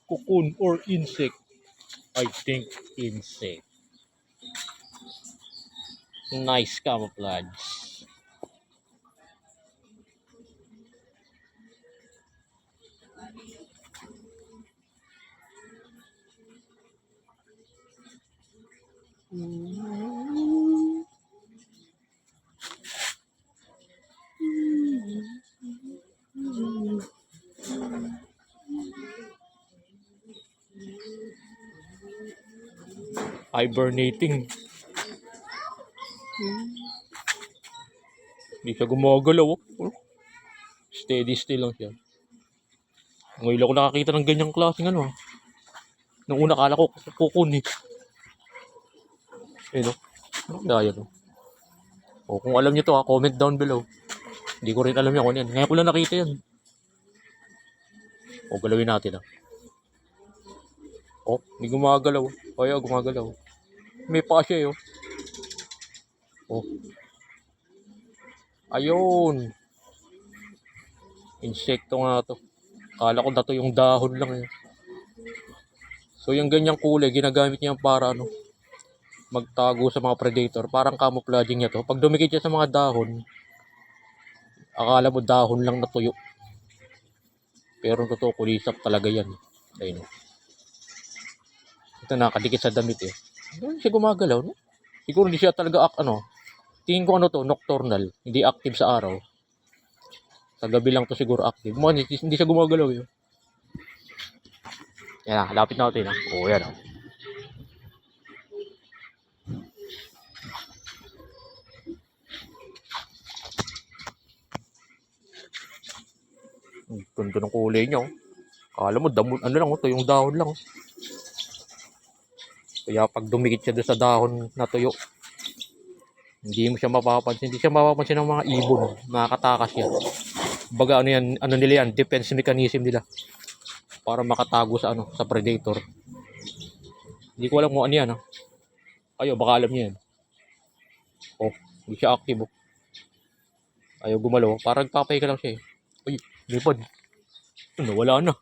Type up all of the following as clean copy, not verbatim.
Cocoon or insect? I think insect. Nice camouflage. Hibernating. Hindi siya gumagalaw. Steady still lang siya. Ngayon ako nakakita ng ganyang klaseng ano. Nung una kala ko kukun eh. Ayun o. Ano kaya yan o? O kung alam nyo to ha, comment down below. Hindi ko rin alam yan kung ano yan. Ngayon ko lang nakita yan. O galawin natin ha. O, hindi gumagalaw. O ayaw, gumagalaw. May pa siya eh o. O. Ayun. Insekto nga to. Kala ko na to yung dahon lang eh. So yung ganyang kulay, ginagamit niya para ano, magtago sa mga predator. Parang camouflaging niya to. Pag dumikit siya sa mga dahon, akala mo dahon lang natuyo. Pero totoo, kulisap talaga yan. Ayun. Ito nakadikit sa damit eh. Hindi siya gumagalaw, no? Siguro hindi siya talaga tingin ko ano to, nocturnal. Hindi active sa araw. Sa gabi lang to siguro active. Hindi siya gumagalaw yun. Yan, lapit natin. Oo, yan. Ganda ng kulay niya. Kala mo, ano lang, to yung dahon lang. Kaya pag dumikit siya doon sa dahon na tuyo, hindi mo siya mapapansin. Hindi siya mapapansin ng mga ibon. Nakakatakas yan. Baga ano nila yan, defense mechanism nila. Para makatago sa sa predator. Hindi ko alam kung ano yan. Ayo, baka alam niya yan. Oh, hindi siya active. Ayaw gumalaw. Parang papay ka lang siya eh. Uy, lipad. Wala na.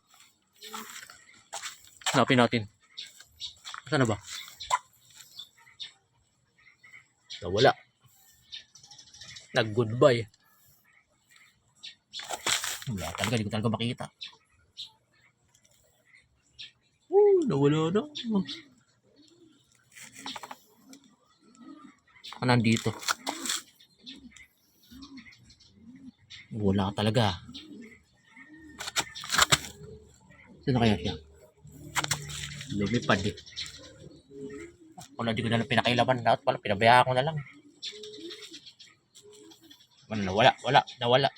Hanapin natin. Saan na ba? Nawala. Nag-goodbye. Wala talaga. Hindi ko talaga makita. Nawala na. Nandito. Wala talaga. Saan kaya siya? Lumipad eh. Wala, di ko na lang pinakailaman. Dapat pala, pinabayaan ko na lang. Nawala.